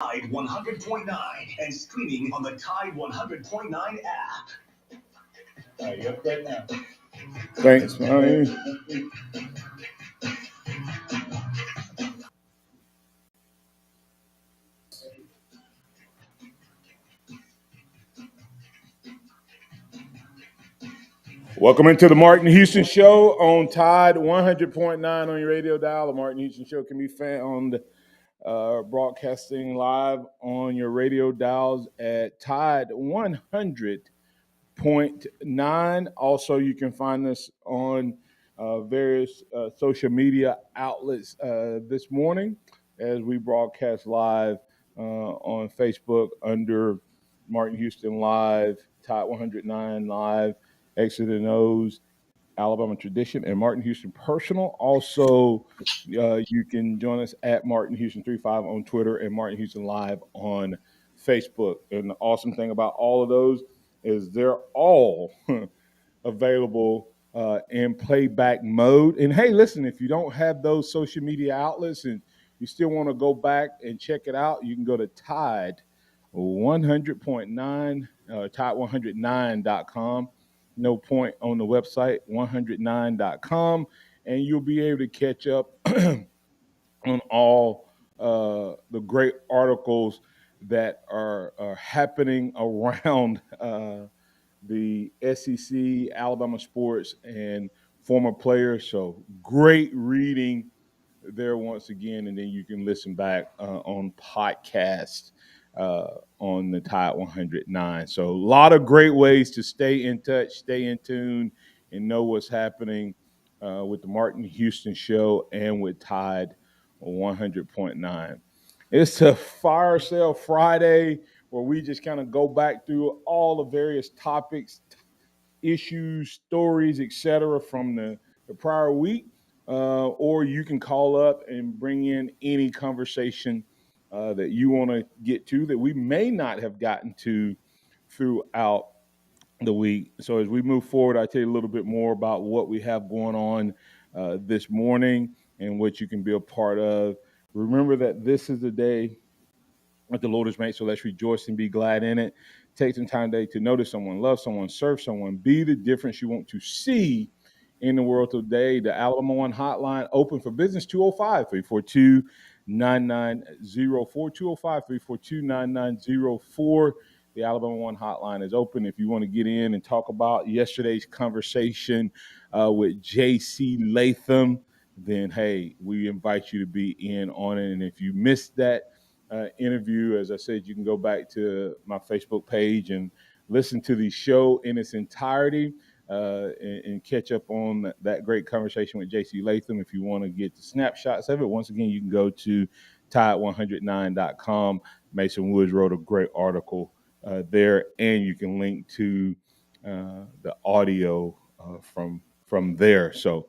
Tide 100.9 and streaming on the Tide 100.9 app. You up right now. Thanks, man. Welcome into the Martin Houston Show on Tide 100.9 on your radio dial. The Martin Houston Show can be found broadcasting live on your radio dials at Tide 100.9. Also, you can find us on various social media outlets this morning as we broadcast live on Facebook under Martin Houston Live, Tide 109 Live, Exit and O's, Alabama Tradition, and Martin Houston Personal. Also, you can join us at Martin Houston 35 on Twitter and Martin Houston Live on Facebook. And the awesome thing about all of those is they're all available in playback mode. And hey, listen, if you don't have those social media outlets and you still want to go back and check it out, you can go to Tide 100.9, Tide109.com. No point on the website, 109.com. And you'll be able to catch up on all the great articles that are happening around the SEC, Alabama sports, and former players. So great reading there once again, and then you can listen back on podcast on the Tide 109. So a lot of great ways to stay in touch, stay in tune, and know what's happening with the Martin Houston Show and with Tide 100.9. It's a fire sale Friday where we just kind of go back through all the various topics, issues, stories, etc. from the prior week. Or you can call up and bring in any conversation that you want to get to that we may not have gotten to throughout the week. So as we move forward, I'll tell you a little bit more about what we have going on this morning and what you can be a part of. Remember that this is the day that the Lord has made, so let's rejoice and be glad in it. Take some time today to notice someone, love someone, serve someone, be the difference you want to see in the world today. The Alabama One hotline open for business, 205-342-9904, 205-342-9904. The Alabama One hotline is open if you want to get in and talk about yesterday's conversation with J.C. Latham. Then, hey, we invite you to be in on it. And if you missed that interview, as I said, you can go back to my Facebook page and listen to the show in its entirety and catch up on that great conversation with J.C. Latham. If you want to get the snapshots of it, once again, you can go to Tide109.com. Mason Woods wrote a great article there, and you can link to the audio from there. So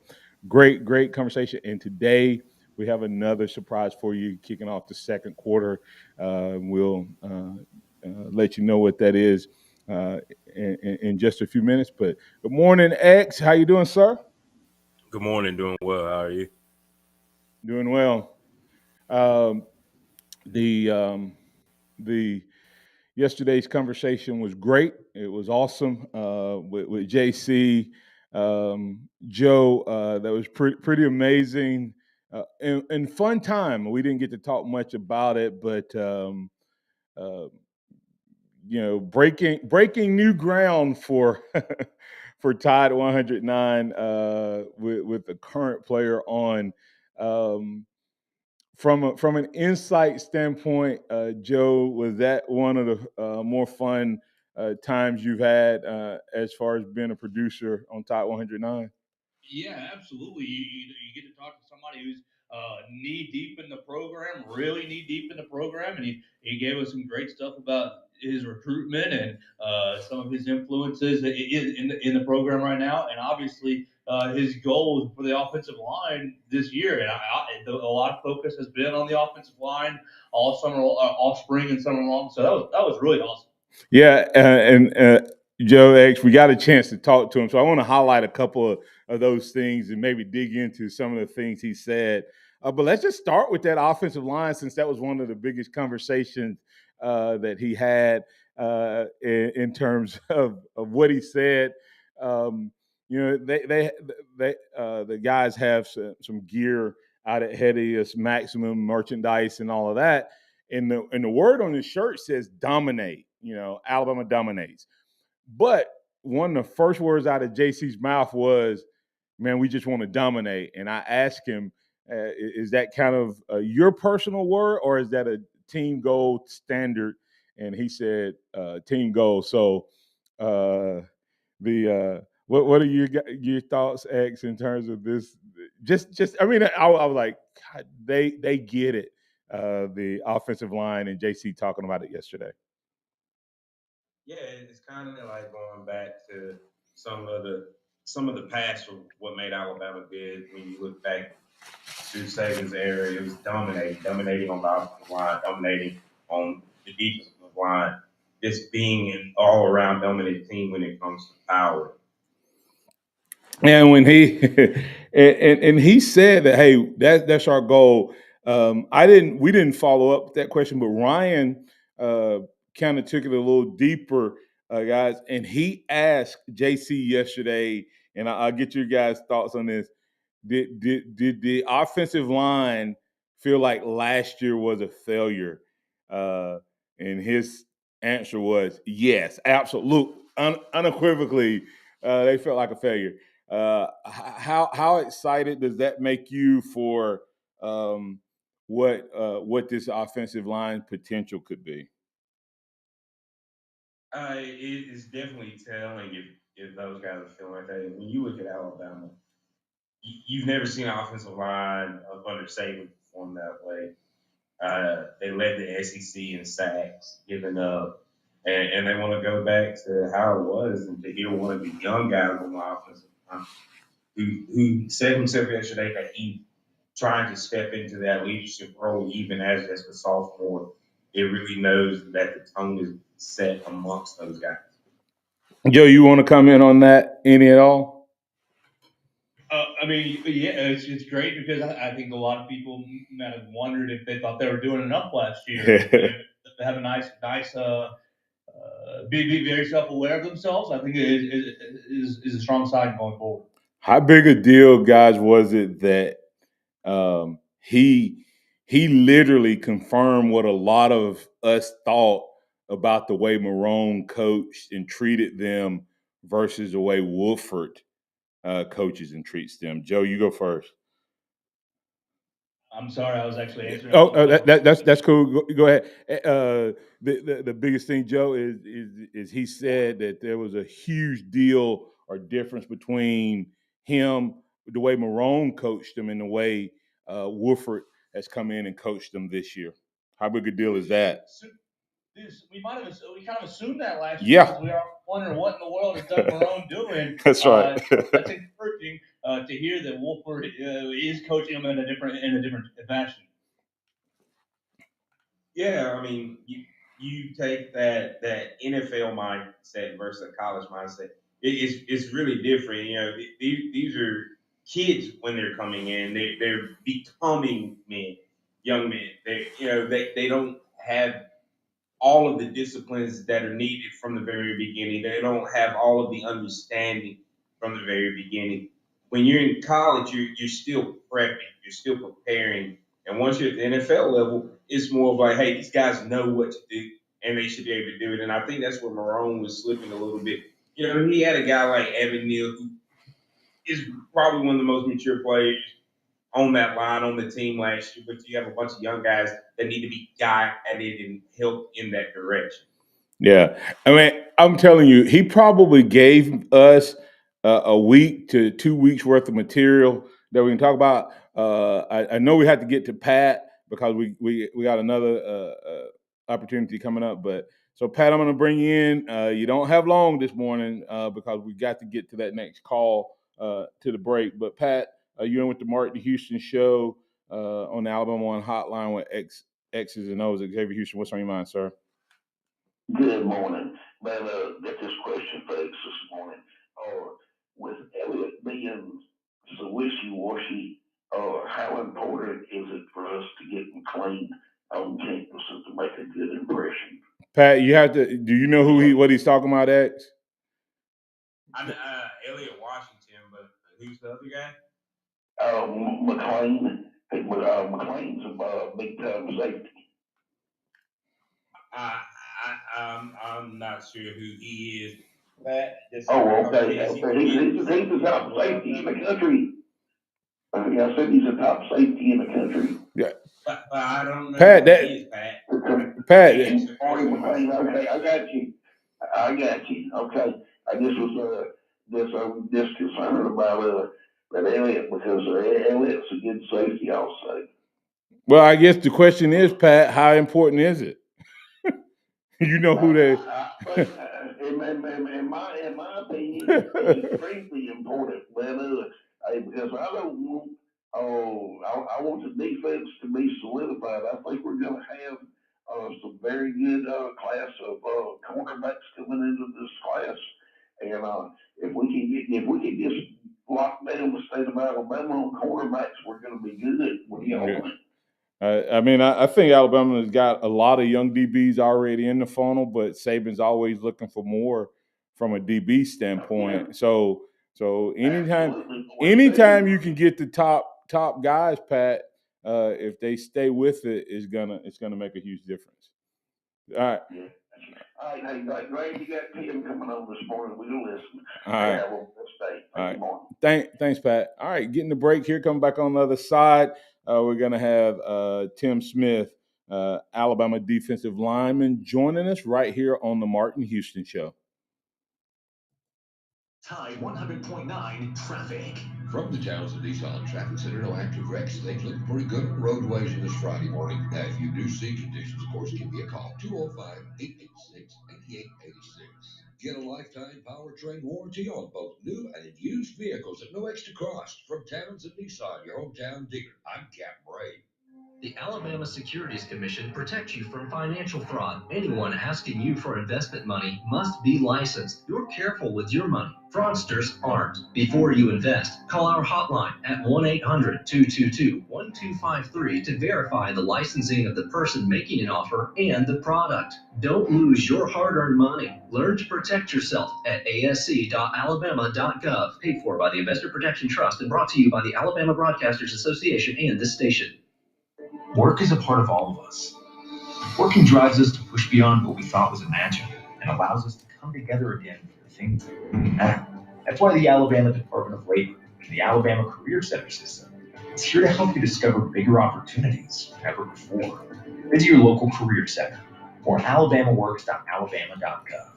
great conversation. And today we have another surprise for you kicking off the second quarter. We'll let you know what that is in just a few minutes. But good morning, X. How you doing, sir? Good morning. Doing well. How are you? Doing well. The yesterday's conversation was great. It was awesome with JC. Joe, that was pretty amazing and fun time. We didn't get to talk much about it, but breaking new ground for for Tide 109 with the current player on. From an insight standpoint, Joe, was that one of the more fun times you've had as far as being a producer on Tide 109? Yeah, absolutely. You get to talk to somebody who's knee deep in the program, really knee deep in the program, and he gave us some great stuff about his recruitment and some of his influences in the program right now, and obviously his goals for the offensive line this year. And a lot of focus has been on the offensive line all summer, all spring and summer long. So that was really awesome. Yeah, and Joe X, we got a chance to talk to him, so I want to highlight a couple of those things and maybe dig into some of the things he said. But let's just start with that offensive line, since that was one of the biggest conversations that he had in terms of what he said. Um, the guys have some gear out at Headius, Maximum merchandise, and all of that. And the word on his shirt says dominate. Alabama dominates. But one of the first words out of JC's mouth was, "Man, we just want to dominate." And I asked him, "Is that kind of your personal word, or is that a team goal standard?" And he said, "Team goal." So, what are your thoughts, X, in terms of this? I mean, I was like, God, they get it. The offensive line and JC talking about it yesterday. Yeah, it's kind of like going back to some of the past of what made Alabama good. When you look back to Saban's era, it was dominating on the offensive line, dominating on the defensive line, just being an all-around dominant team when it comes to power. And when he and he said that, hey, that's our goal. We didn't follow up with that question, but Ryan kind of took it a little deeper, guys. And he asked JC yesterday, and I'll get your guys' thoughts on this. Did the offensive line feel like last year was a failure? And his answer was yes, absolutely, unequivocally, they felt like a failure. How excited does that make you for what this offensive line potential could be? It is definitely telling if those guys are feeling like that. When you look at Alabama, you've never seen an offensive line up under Saban perform that way. They led the SEC in sacks, giving up, and they want to go back to how it was, and to hear one of the young guys on the offensive line who said himself yesterday that he trying to step into that leadership role even as just a sophomore. It really knows that the tone is set amongst those guys. Joe, you want to comment on that any at all? I mean, yeah, it's great because I think a lot of people might have wondered if they thought they were doing enough last year. To have a nice, be very self-aware of themselves. I think is a strong sign going forward. How big a deal, guys, was it that he literally confirmed what a lot of us thought about the way Marone coached and treated them versus the way Wolford coaches and treats them? Joe, you go first. I'm sorry, I was actually answering. Oh, that's cool. Go ahead. The biggest thing, Joe, is he said that there was a huge deal or difference between him, the way Marone coached him, and the way Wolford has come in and coached them this year. How big a deal is that? We kind of assumed that last year Yeah, because we were wondering what in the world is Doug Marone doing. that's right. That's encouraging to hear that Wolford is coaching them in a different fashion. Yeah, I mean, you take that NFL mindset versus a college mindset. It's really different. These are kids when they're coming in. They're becoming men, young men. They don't have all of the disciplines that are needed from the very beginning. They don't have all of the understanding from the very beginning. When you're in college, you're still prepping, you're still preparing. And once you're at the NFL level, it's more of like, hey, these guys know what to do and they should be able to do it. And I think that's where Marone was slipping a little bit. He had a guy like Evan Neal, who is probably one of the most mature players on that line on the team last year, but you have a bunch of young guys that need to be guided and helped in that direction. Yeah, I mean, I'm telling you, he probably gave us a week to 2 weeks worth of material that we can talk about. I know we had to get to Pat because we got another opportunity coming up. But so Pat, I'm going to bring you in. You don't have long this morning because we got to get to that next call to the break. But Pat, you're in with the Mark the Houston show on the Alabama One Hotline with X's and O's. Xavier Houston, what's on your mind, sir? Good morning. Man, get this question folks this morning. With Elliott being so wishy-washy how important is it for us to get McLean on campus and to make a good impression? Pat, you have to. Do you know what he's talking about, X? Elliot Washington, but who's the other guy? McLean. McLean's a big time safety. I'm not sure who he is. But Okay. He's the top safety in the country. I said he's a top safety in the country. Yeah. But I don't know Pat, who he is, Pat. Pat. Okay, I got you. Okay. I just was just concerned about that Elliott because Elliott's a good safety, I'll say. Well, I guess the question is, Pat, how important is it? You know who they. In my opinion, it's extremely important. Because I don't want. I want the defense to be solidified. I think we're going to have some very good class of cornerbacks coming into this class, and if we can just lock down the state of Alabama on cornerbacks, we're going to be good. What do y'all think? I mean, I think Alabama has got a lot of young DBs already in the funnel, but Saban's always looking for more from a DB standpoint. Yeah. So anytime you can get the top guys, Pat, if they stay with it, it's gonna make a huge difference. All right. Yeah. All right, hey, glad you got Tim coming on this morning. We'll listen. All right. Have a blessed day. Thanks, Pat. All right, getting the break here. Coming back on the other side, we're going to have Tim Smith, Alabama defensive lineman, joining us right here on the Martin Houston Show. Tide 100.9 traffic. From the Townsend Nissan Traffic Center, no active wrecks. Things looking pretty good on the roadways on this Friday morning. Now, if you do see conditions, of course, give me a call. 205-886-8886. Get a lifetime powertrain warranty on both new and used vehicles at no extra cost. From Townsend Nissan, your hometown dealer. I'm Cap Bray. The Alabama Securities Commission protects you from financial fraud. Anyone asking you for investment money must be licensed. You're careful with your money. Fraudsters aren't. Before you invest, call our hotline at 1-800-222-1253 to verify the licensing of the person making an offer and the product. Don't lose your hard-earned money. Learn to protect yourself at asc.alabama.gov. Paid for by the Investor Protection Trust and brought to you by the Alabama Broadcasters Association and this station. Work is a part of all of us. Working drives us to push beyond what we thought was imaginable and allows us to come together again for the things that really matter. That's why the Alabama Department of Labor and the Alabama Career Center system is here to help you discover bigger opportunities than ever before. Visit your local career center or alabamaworks.alabama.gov.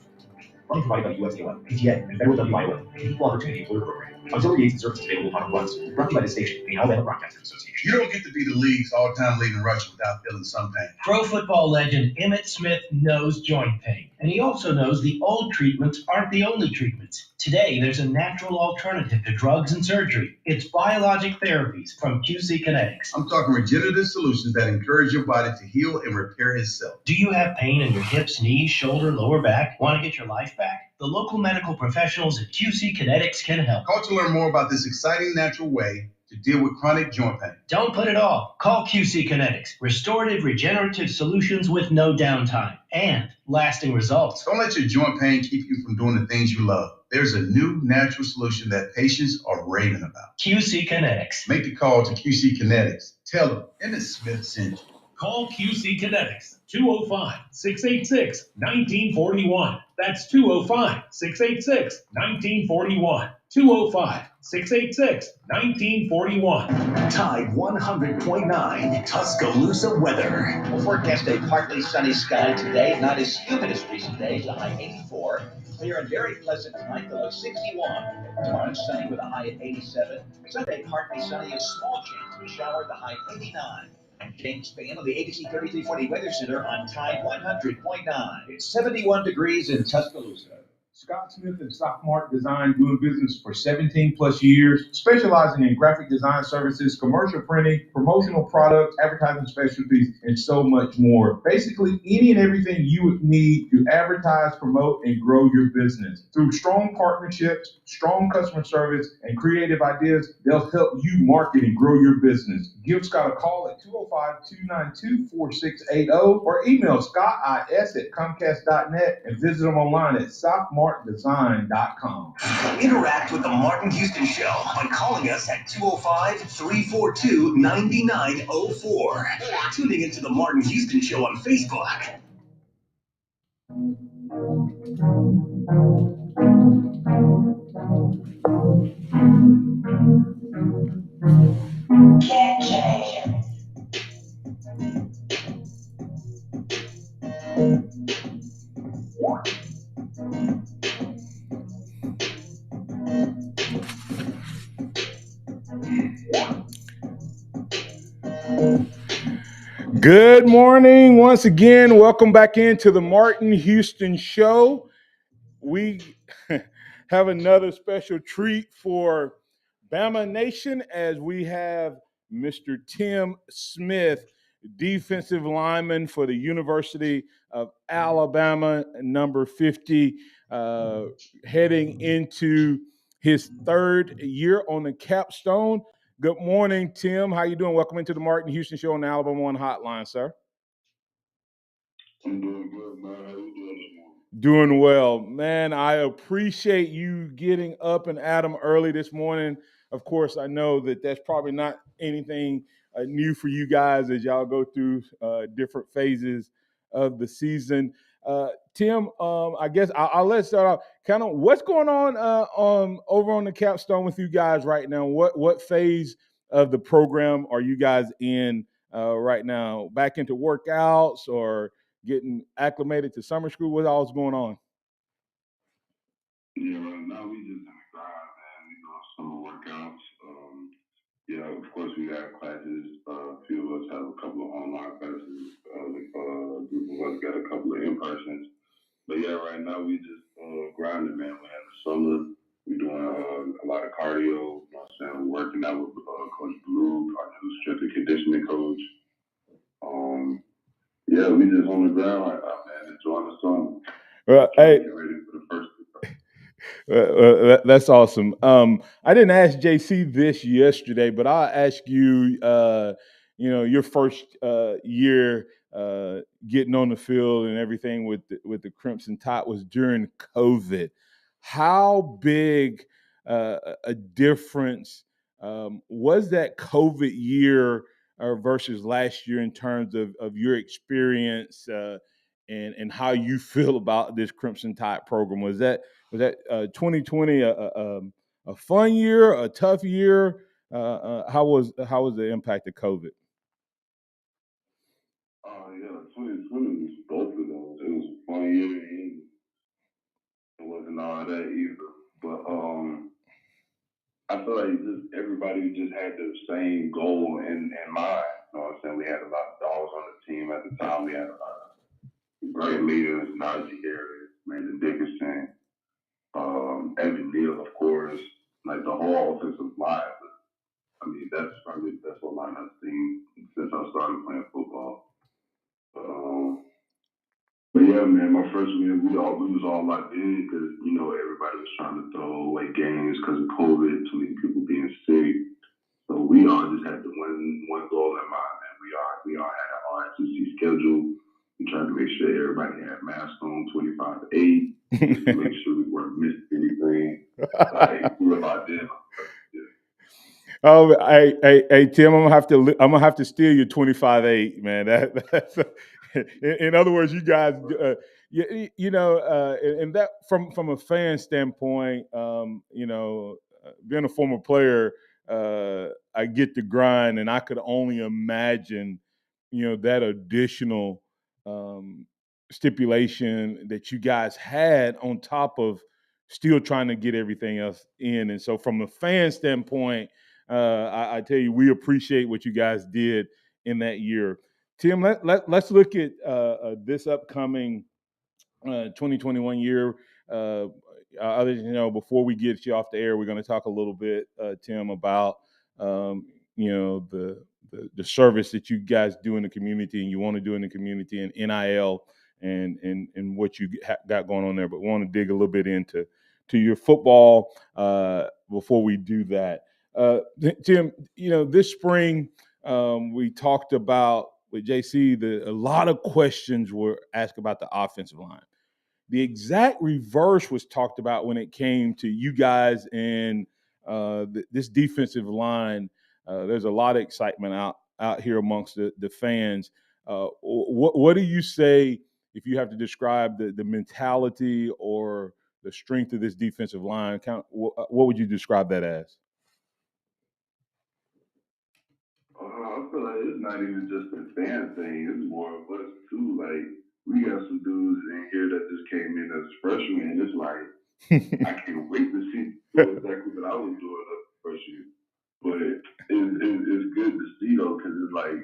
Funding provided by the USDOL, PTA, and Federal WIOA, and Equal Opportunity Employer Program. Auxiliary aids and services available upon request. Brought to you by the station and the Alabama Broadcasters Association. You don't get to be the league's all-time leading rusher without feeling some pain. Pro football legend Emmitt Smith knows joint pain, and he also knows the old treatments aren't the only treatments. Today, there's a natural alternative to drugs and surgery. It's biologic therapies from QC Kinetics. I'm talking regenerative solutions that encourage your body to heal and repair itself. Do you have pain in your hips, knees, shoulder, lower back? Want to get your life back? The local medical professionals at QC Kinetics can help. Call to learn more about this exciting natural way to deal with chronic joint pain. Don't put it off. Call QC Kinetics. Restorative, regenerative solutions with no downtime and lasting results. Don't let your joint pain keep you from doing the things you love. There's a new natural solution that patients are raving about. QC Kinetics. Make the call to QC Kinetics. Tell them Emmitt Smith sent you. Call QC Kinetics, 205-686-1941. That's 205-686-1941. 205-686-1941. Tide 100.9 Tuscaloosa weather. We'll forecast a partly sunny sky today, not as humid as recent days, a high 84. Clear and very pleasant tonight, the low 61. Tomorrow sunny with a high at 87. Sunday partly sunny, a small chance of a shower, the high 89. I'm James Spann of the ABC 3340 Weather Center on Tide 100.9. It's 71 degrees in Tuscaloosa. Scott Smith and Sophomart Design, doing business for 17 plus years, specializing in graphic design services, commercial printing, promotional products, advertising specialties, and so much more. Basically, any and everything you would need to advertise, promote, and grow your business. Through strong partnerships, strong customer service, and creative ideas, they'll help you market and grow your business. Give Scott a call at 205-292-4680 or email scottis@comcast.net and visit them online at softmartdesign.com. Interact with the Martin Houston Show by calling us at 205-342-9904 or tuning into the Martin Houston Show on Facebook. Good morning once again. Welcome back into the Martin Houston Show. We have another special treat for Bama Nation as we have Mr. Tim Smith, defensive lineman for the University of Alabama, number 50, heading into his third year on the capstone. Good morning, Tim. How you doing? Welcome into the Martin Houston Show on the Alabama One Hotline, sir. I'm doing good, man. How you doing this morning? Doing well, man. I appreciate you getting up and at 'em early this morning. Of course, I know that that's probably not anything new for you guys as y'all go through different phases of the season. Tim, I guess I'll let's start off. Kind of what's going on over on the capstone with you guys right now. What phase of the program are you guys in right now? Back into workouts or getting acclimated to summer school? What all's going on? Yeah, right now we just in the grind, man. We doing summer workouts. Yeah, of course we got classes. A few of us have a couple of online classes. A group of us got a couple of in-persons. But yeah, right now we just grinding, man. We're in the summer. We doing a lot of cardio. You know what I'm saying? We're working out with Coach Blue, our new strength and conditioning coach. Yeah, we just on the ground right now, man. Enjoying the summer. Hey, Get ready for the first. That's awesome. I didn't ask JC this yesterday, but I'll ask you. Your first year getting on the field and everything with the Crimson Tide was during COVID. How big a difference was that COVID year versus last year in terms of your experience and how you feel about this Crimson Tide program? Was that 2020 a fun year, a tough year? How was the impact of COVID? Yeah, 2020 was both of those. It was a fun year and it wasn't all that either. But I feel like just everybody just had the same goal in mind. You know what I'm saying? We had a lot of dogs on the team at the time. We had a lot of great leaders, Najee Harris, Landon Dickerson, Evan Neal, of course, like the whole offensive line. I mean, that's probably the best line I've seen since I started playing football. But yeah, man, my freshman year, we was all locked in because, everybody was trying to throw away games because of COVID, too many people being sick. So we all just had the one goal in mind, man. We all had an RSC schedule. We tried to make sure everybody had masks on 25/8, just to make sure we weren't missing anything. Like, we were locked in. Oh, hey, Tim, I'm gonna have to steal your 25/8, man. That's in other words, you guys, and that from a fan standpoint, being a former player, I get the grind, and I could only imagine, that additional stipulation that you guys had on top of still trying to get everything else in. And so, from a fan standpoint, I tell you, we appreciate what you guys did in that year. Tim, let's look at this upcoming 2021 year. Before we get you off the air, we're going to talk a little bit, Tim, about the service that you guys do in the community and you want to do in the community and NIL and what you got going on there. But we want to dig a little bit into your football before we do that. Tim, this spring we talked about with JC, a lot of questions were asked about the offensive line. The exact reverse was talked about when it came to you guys and this defensive line. There's a lot of excitement out here amongst the fans. What do you say if you have to describe the mentality or the strength of this defensive line? What would you describe that as? I feel like it's not even just a fan thing. It's more of us too. Like we got some dudes in here that just came in as freshmen, and it's like I can't wait to see do exactly what I was doing as a freshman. But it's good to see though, because it's like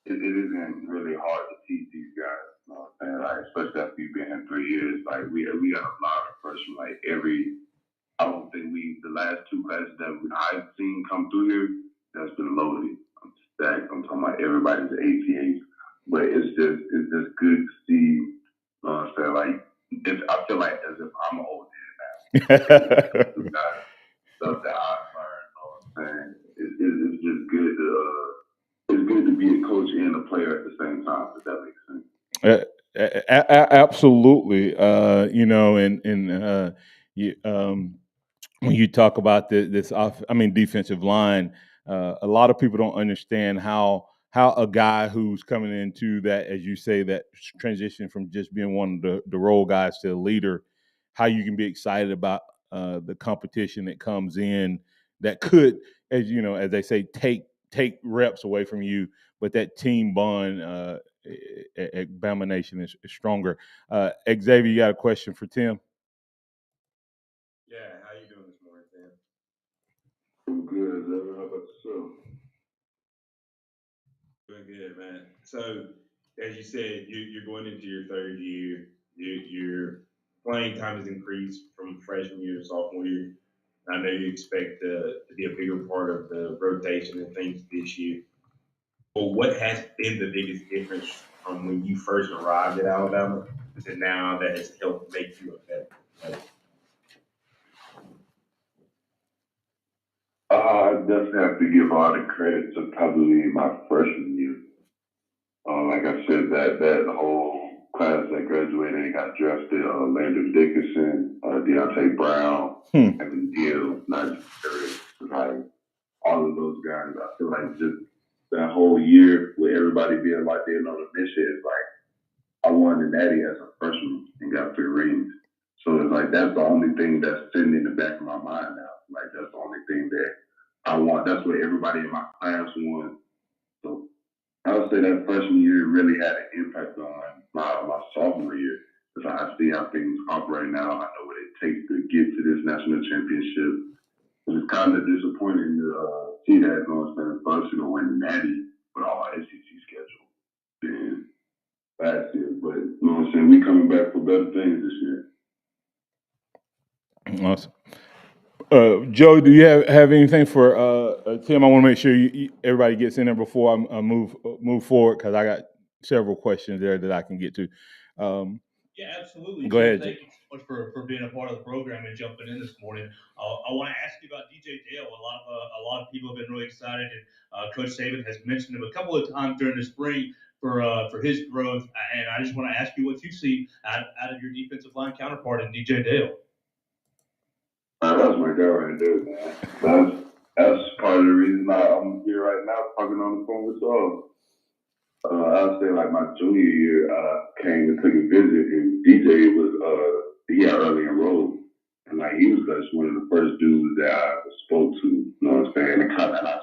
it isn't really hard to teach these guys. You know what I'm saying? Like especially after you've been here 3 years, like we got a lot of freshmen. Like I don't think the last two classes that I've seen come through here, that's been loaded. I'm stacked. I'm talking about everybody's ATH. But it's just good to see, you know what I'm saying? Like, I feel like as if I'm an old head now. Stuff that I've learned, you know what I'm saying? It's just good it's good to be a coach and a player at the same time, if that makes sense. Absolutely. When you talk about defensive line, a lot of people don't understand how a guy who's coming into that, as you say, that transition from just being one of the role guys to a leader, how you can be excited about the competition that comes in that could, as they say, take reps away from you, but that team bond at Bama Nation is stronger. Xavier, you got a question for Tim? Yeah, how you doing this morning, Tim? I'm good, Xavier. How about yourself? Doing good, man. So, as you said, you're going into your third year. Your playing time has increased from freshman year to sophomore year. I know you expect to be a bigger part of the rotation and things this year. Well, what has been the biggest difference from when you first arrived at Alabama to now that has helped make you a better player? I definitely have to give all the credit to probably my freshman year. Like I said, that whole class that graduated and got drafted, Landon Dickinson, Deontay Brown, Evan Gill, Najee Harris, like all of those guys. I feel like just that whole year with everybody being like they're on a mission is like I won the Natty as a freshman and got 3 rings. So it's like that's the only thing that's sitting in the back of my mind now. Like that's the only thing that I want. That's what everybody in my class won. So I would say that freshman year really had an impact on my sophomore year because I see how things operate now. I know what it takes to get to this national championship. It's kind of disappointing to see that, you know what I'm saying, first win the Natty with all our SEC schedule. And last year, but you know what I'm saying, we coming back for better things this year. Awesome. Joe, do you have anything for Tim? I want to make sure everybody gets in there before I move forward because I got several questions there that I can get to. Yeah, absolutely. Go ahead. Thank you so much for being a part of the program and jumping in this morning. I want to ask you about DJ Dale. A lot of people have been really excited, and Coach Saban has mentioned him a couple of times during the spring for his growth. And I just want to ask you what you see out of your defensive line counterpart in DJ Dale. That's my guy right there, man. That's part of the reason I'm here right now talking on the phone with y'all. I'll say like my junior year, I came and took a visit, and DJ he got early enrolled, and like he was just one of the first dudes that I spoke to. You know what I'm saying? And I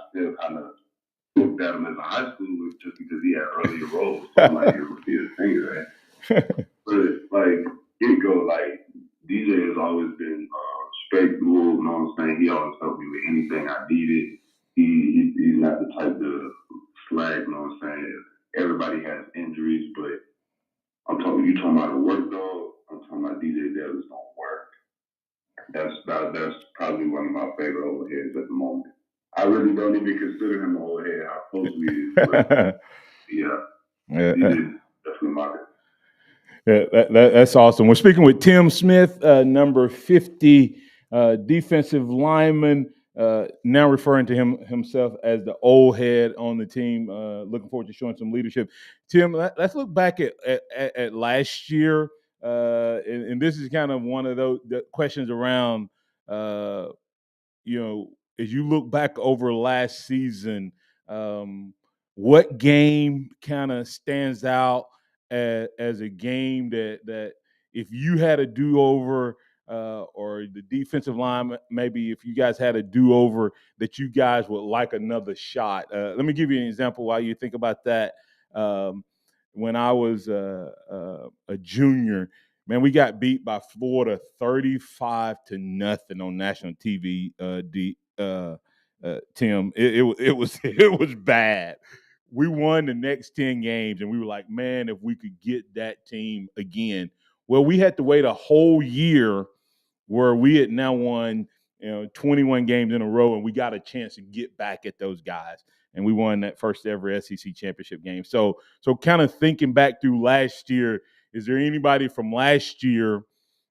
still kind of looked at him as a high schooler just because he had early enrolled. So I'm like, it would be a thing, right? But like it go like DJ has always been straightforward. You know what I'm saying? He always helped me with anything I needed. He's not the type to slag. You know what I'm saying? Everybody has injuries, but you talking about a work dog. I'm talking my DJ Dallas don't work. That's probably one of my favorite overheads at the moment. I really don't even consider him an overhead. How close we is, but yeah, he did definitely mock it. Yeah, that's awesome. We're speaking with Tim Smith, number 50, defensive lineman, now referring to himself as the old head on the team. Looking forward to showing some leadership. Tim, let's look back at last year, and this is kind of one of those questions around, as you look back over last season, what game kind of stands out as a game that if you had a do-over, or the defensive line, maybe if you guys had a do-over, that you guys would like another shot? Let me give you an example while you think about that. When I was a junior, man, we got beat by Florida 35-0 on national TV. Tim, it was bad. We won the next 10 games, and we were like, man, if we could get that team again. Well, we had to wait a whole year where we had now won 21 games in a row, and we got a chance to get back at those guys. And we won that first ever SEC championship game. So kind of thinking back through last year, is there anybody from last year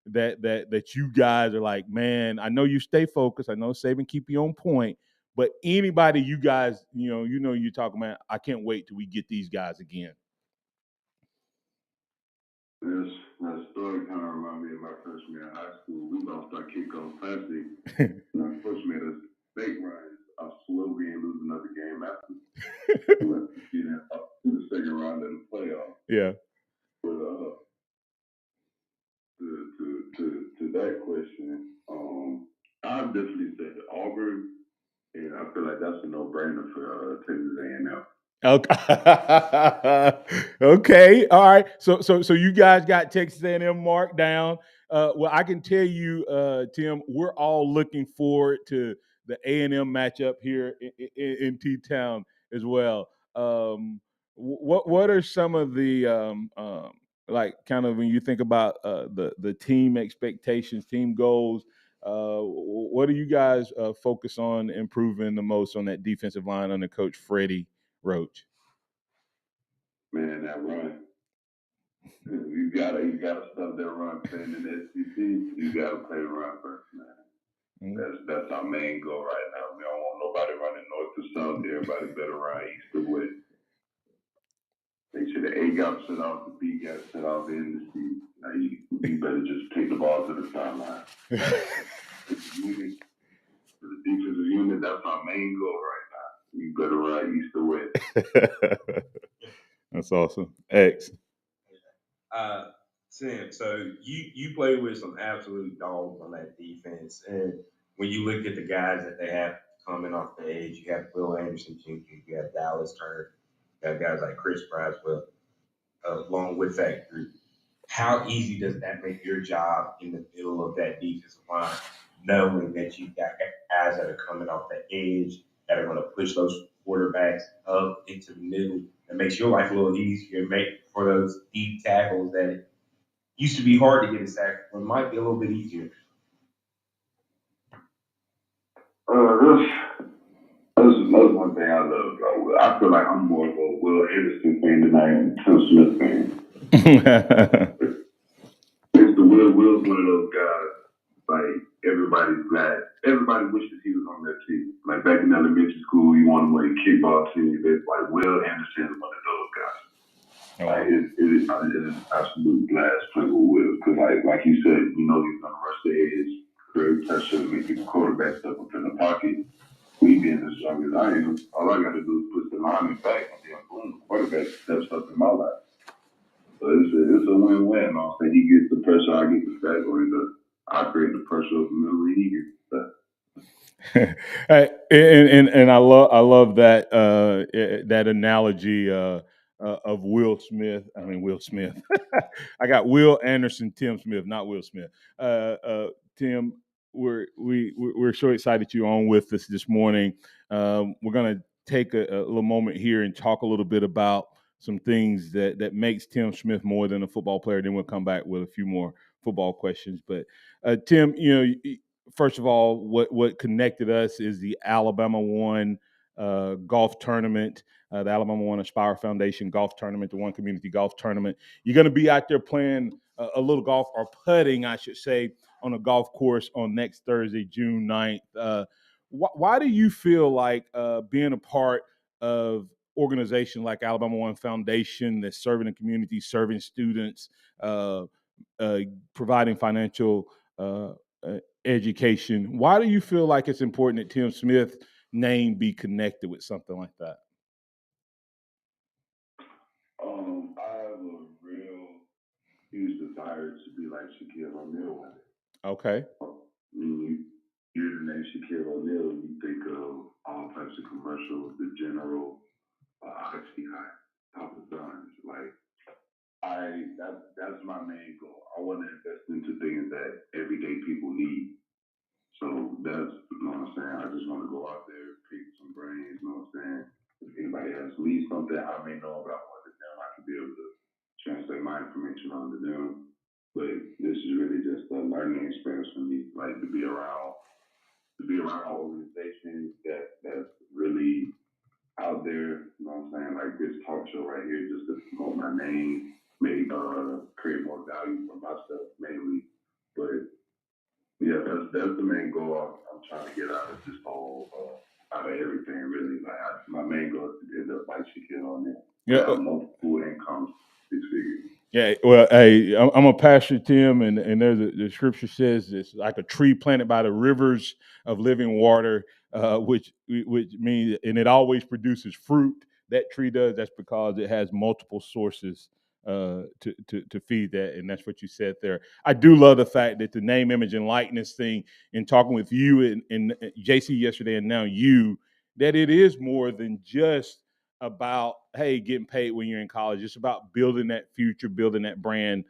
that you guys are like, man, I know you stay focused, I know Saban keep you on point, but anybody you guys, you're talking about, I can't wait till we get these guys again? This that story kind of reminds me of my freshman year in high school. We lost our kickoff classic, and our coach made us fake runs. I swear we ain't lose another game after. We went up to the second round of the playoff. Yeah. But to that question, I'd definitely say Auburn, and I feel like that's a no-brainer for Texas A&M. Okay. Okay. All right. So you guys got Texas A&M marked down. Well, I can tell you, Tim, we're all looking forward to the A&M matchup here in T-Town as well. What are some of the like kind of when you think about the team expectations, team goals? What do you guys focus on improving the most on that defensive line under Coach Freddie Roach? Man, that run. You gotta stop that run playing in the SEC. You gotta play the run first, man. That's our main goal right now. We don't want nobody running north to south. Everybody better run east to west. Make sure the A got set off, the B got set off, and the C. Now you better just take the ball to the sideline. For the defensive unit, that's our main goal right now. You better run east to west. That's awesome. X. Tim, so you play with some absolute dogs on that defense, and when you look at the guys that they have coming off the edge, you have Will Anderson Jr., you have Dallas Turner, you have guys like Chris Braswell, along with that group. How easy does that make your job in the middle of that defensive line, knowing that you've got guys that are coming off the edge that are going to push those quarterbacks up into the middle? That makes your life a little easier, make for those deep tackles that it used to be hard to get a sack, but it might be a little bit easier. That's one thing I love. I feel like I'm more of a Will Anderson fan than I am a Tim Smith fan. It's the Will's one of those guys. Like everybody's glad. Everybody wishes he was on that team. Like back in elementary school, you want to win kickball team. It's like Will Anderson is one of those guys. Like it is an absolute blast playing with Will because like you said, he's gonna rush the edge, create pressure, make the quarterback step up in the pocket. Me being as strong as I am, all I gotta do is push the lineman back and then boom, the quarterback steps up in my lap. So it's a win-win. I'm saying he gets the pressure, I get the sack, or I create the pressure of the middle, and he gets the sack. And I love that that analogy of Will Smith. I mean Will Smith. I got Will Anderson, Tim Smith, not Will Smith. Tim, we're so excited you're on with us this morning. We're gonna take a little moment here and talk a little bit about some things that makes Tim Smith more than a football player. Then we'll come back with a few more football questions. But Tim, first of all, what connected us is the Alabama One golf tournament, the Alabama One Aspire Foundation golf tournament, the One Community Golf Tournament. You're going to be out there playing a little golf, or putting, I should say, on a golf course on next Thursday, June 9th. Why do you feel like being a part of organization like Alabama One Foundation that's serving the community, serving students, providing financial education, why do you feel like it's important that Tim Smith's name be connected with something like that? I have a real huge desire to be like Shaquille O'Neal one day. Okay. When you hear the name Shaquille O'Neal, you think of all types of commercials, the general, Oxy High, Papa John's. Like, that's my main goal. I want to invest into things that everyday people need. So that's, you know what I'm saying? I just want to go out there, pick some brains, you know what I'm saying? If anybody asks me something I may know about more than them, I can be able to translate my information onto them. But this is really just a learning experience for me, like to be around organizations that's really out there, you know what I'm saying? Like this talk show right here, just to promote my name, maybe create more value for myself mainly. But yeah, that's the main goal I'm trying to get out of this whole out of everything really. Like my main goal is to end up like Shaquille O'Neal. Yeah. Have multiple incomes, 6 figures. Yeah, well, hey, I'm a pastor, Tim, and there's the scripture says it's like a tree planted by the rivers of living water, which means, and it always produces fruit. That tree does. That's because it has multiple sources to feed that, and that's what you said there. I do love the fact that the name, image, and likeness thing, in talking with you and JC yesterday, and now you, that it is more than just about, hey, getting paid when you're in college. It's about building that future, building that brand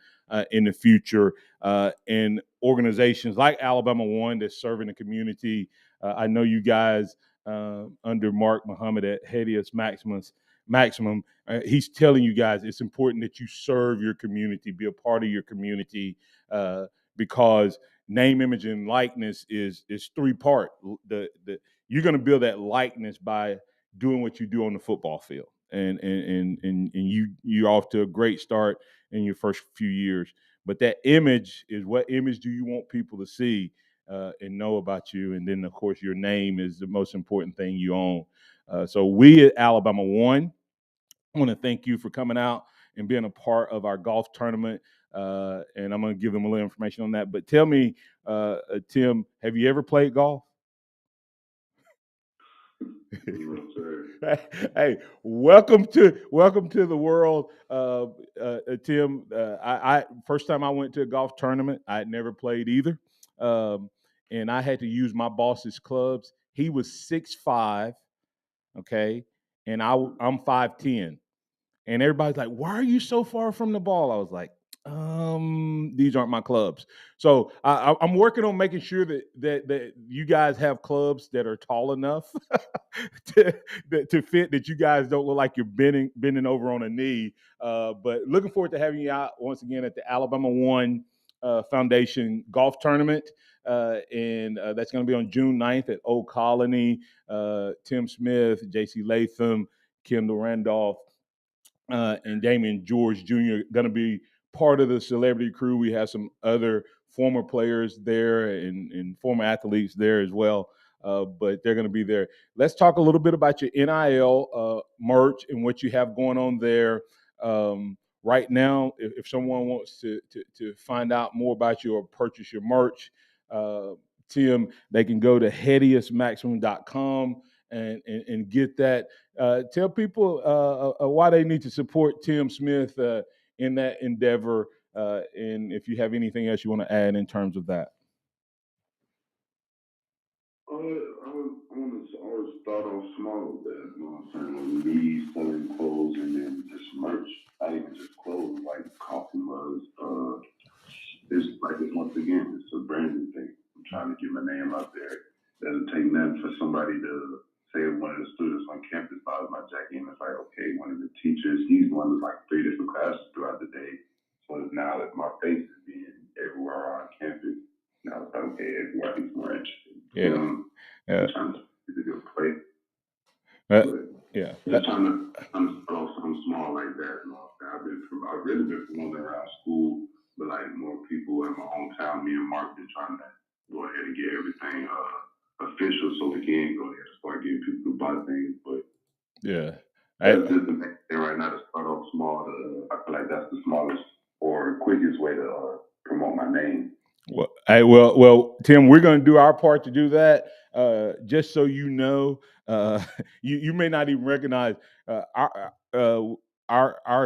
in the future. And organizations like Alabama One that's serving the community. I know you guys under Mark Muhammad at Hedius Maximum, he's telling you guys it's important that you serve your community, be a part of your community, because name, image, and likeness is three-part. You're going to build that likeness by doing what you do on the football field, and you're off to a great start in your first few years. But that image is, what image do you want people to see and know about you? And then of course your name is the most important thing you own. So we at Alabama One want to thank you for coming out and being a part of our golf tournament. And I'm going to give them a little information on that. But tell me, Tim, have you ever played golf? Hey, welcome to the world, Tim. I first time I went to a golf tournament, I had never played either, and I had to use my boss's clubs. He was 6'5", okay, and I'm 5'10", and everybody's like, "Why are you so far from the ball?" I was like, these aren't my clubs. So I'm working on making sure that you guys have clubs that are tall enough to fit, that you guys don't look like you're bending over on a knee. But looking forward to having you out once again at the Alabama One Foundation Golf Tournament. And that's going to be on June 9th at Old Colony. Tim Smith, J.C. Latham, Kendall Randolph, and Damian George Jr. going to be part of the celebrity crew. We have some other former players there and former athletes there as well, but they're going to be there. Let's talk a little bit about your NIL merch and what you have going on there. Right now, if someone wants to find out more about you or purchase your merch, Tim, they can go to HediusMaximum.com and get that. Tell people why they need to support Tim Smith in that endeavor, and if you have anything else you want to add in terms of that. I want to always start off small with that, you know what I'm saying? Me selling clothes and then just merch, not even just clothes, like coffee mugs. Once again, it's a branding thing. I'm trying to get my name out there. Doesn't take nothing for somebody to say one of of the students on campus thought my jacket, and it's like, okay, one of the teachers, he's one of like 3 different classes throughout the day. So it's now that my face is being everywhere on campus. Now it's like, okay, everybody's more interested. Yeah. I'm trying to get a good play. Yeah. Just trying to throw something small like that. You know, I've really been promoting around school, but like more people in my hometown, me and Mark been trying to go ahead and get everything official so we can go ahead and start getting people to buy things. But yeah, that's just the main thing right now to start off small. I feel like that's the smallest or quickest way to promote my name. Well, Tim, we're going to do our part to do that. Just so you know, you may not even recognize our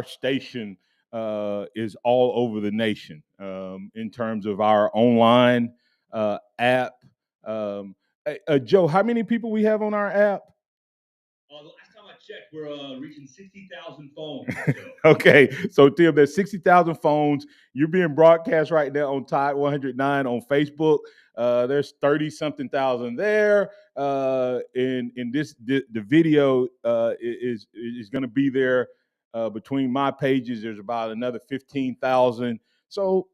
station is all over the nation in terms of our online app. Joe, how many people we have on our app? The last time I checked, we're reaching 60,000 phones. So. Okay, so Tim, there's 60,000 phones. You're being broadcast right now on Tide 109 on Facebook. There's 30-something thousand there. In this, the video is going to be there between my pages. There's about another 15,000. So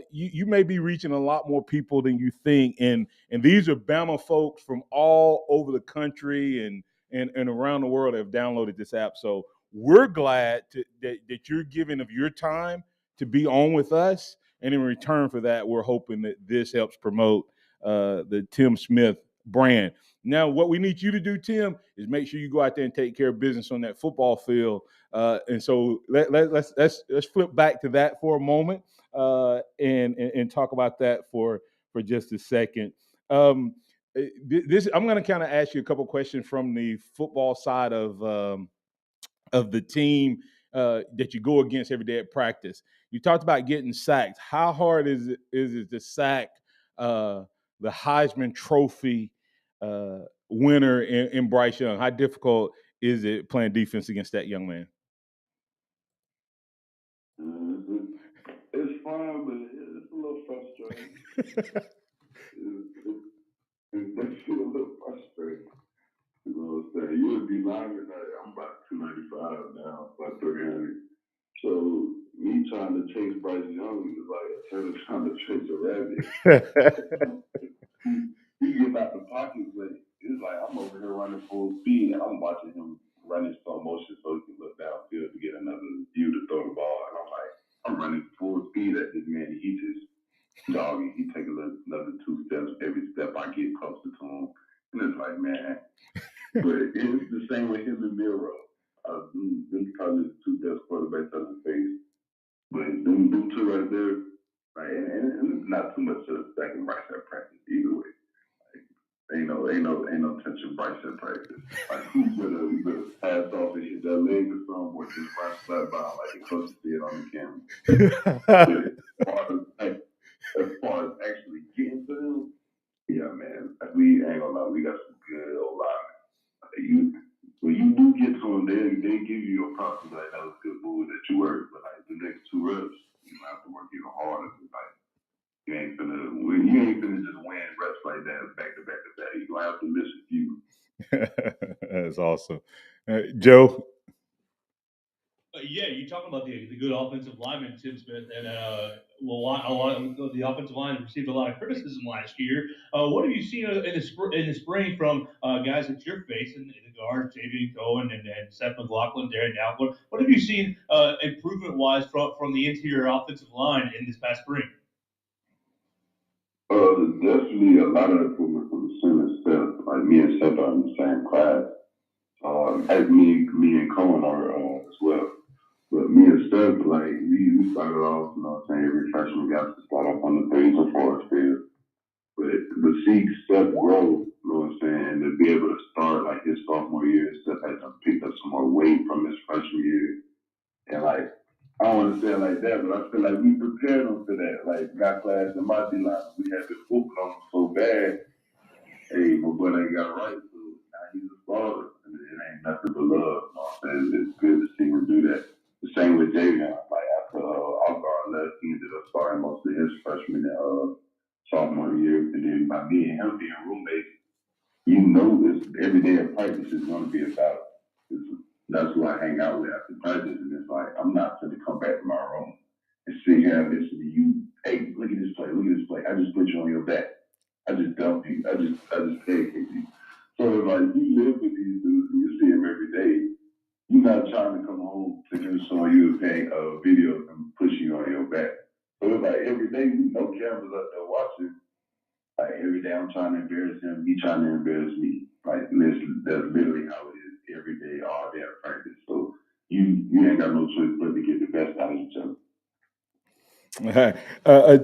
you may be reaching a lot more people than you think. And these are Bama folks from all over the country and around the world have downloaded this app. So we're glad that you're giving of your time to be on with us. And in return for that, we're hoping that this helps promote the Tim Smith brand. Now, what we need you to do, Tim, is make sure you go out there and take care of business on that football field. And so let's flip back to that for a moment and talk about that for just a second. This I'm going to kind of ask you a couple questions from the football side of the team that you go against every day at practice. You talked about getting sacked. How hard is it to sack the Heisman Trophy winner in Bryce Young? How difficult is it playing defense against that young man? It's fun, but it's a little frustrating. It's definitely a little frustrating. You know what I'm saying? You would be lying that I'm about 295 now, about 300. So me trying to chase Bryce Young is like a turtle trying to chase a rabbit. He get out the pocket, but it's like I'm over here running full speed and I'm watching him run in slow motion so he can look downfield to get another view to throw the ball. And I'm like, I'm running full speed at this man. He just jogging. He take another 2 steps every step I get closer to him. And it's like, man. But it's the same with him and Miro. These probably the 2 best quarterbacks on the face. But them 2 right there, like, and it's not too much of second Bryce at practice either way. Ain't no touching Bryce at practice. Like you better pass off and hit that leg or something, or just run flat by like the coach did on the camera. As far as actually getting to him, yeah, man, we ain't gonna lie, we got some good old linemen. When you do get to them, they give you your props. Like that was good move that you worked, but like the next 2 reps, you have to work even harder. Like you ain't finna just win reps like that back to back to back. You gonna have to miss a few. That's awesome, Joe. Yeah, you talking about the good offensive lineman Tim Smith, and a lot of the offensive line received a lot of criticism last year. What have you seen in the spring from guys that you're facing, the guards, Javian Cohen and Seth McLaughlin, Darren Downward? What have you seen improvement wise from the interior offensive line in this past spring? Definitely a lot of improvement from the center Seth. Like me and Seth are in the same class. As me and Cohen are as well. But me and Steph, like, we started off, you know what I'm saying, every freshman got to start off on the 3s or 4s field. But see Steph grow, you know what I'm saying, and to be able to start, like, his sophomore year, Steph had to pick up some more weight from his freshman year. And, like, I don't want to say it like that, but I feel like we prepared him for that. Like, got class in my D-line, we had to whoop him so bad. Hey, my boy ain't got right, so now he's a starter. And it ain't nothing but love, you know what I'm saying? It's good to see him do that. The same with Javion. Like after Algar left, he ended up starting most of his freshman and sophomore year. And then by me and him being roommates, you know this every day of practice is going to be about. That's who I hang out with after practice, and it's like I'm not going to come back to my room and sit here and listen to you. Hey, look at this play. Look at this play. I just put you on your back. I just dumped you. I just pancaked you. So it's like you live with these dudes and you see them every day. You're not trying to come home to him showing you a video and push you on your back. So it's like every day, no cameras up there watching. Like every day, I'm trying to embarrass him. He trying to embarrass me. Like listen, that's literally how it is every day, all day at practice. So you ain't got no choice but to get the best out of each other.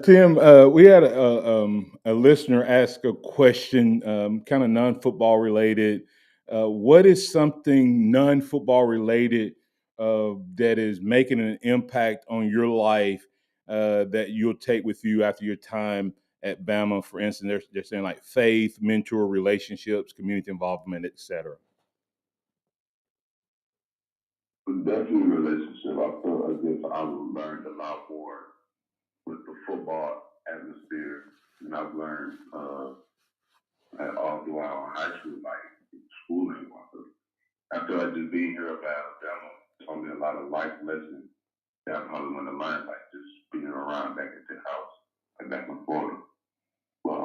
Tim, we had a listener ask a question, kind of non-football related. What is something non-football related that is making an impact on your life that you'll take with you after your time at Bama? For instance, they're saying like faith, mentor, relationships, community involvement, etc. Definitely relationship. I feel as if I learned a lot more with the football atmosphere than I've learned all throughout high school, like schooling. I feel like just being here at Alabama taught me a lot of life lessons that I probably wouldn't have learned, like just being around back at the house, like back in Florida. But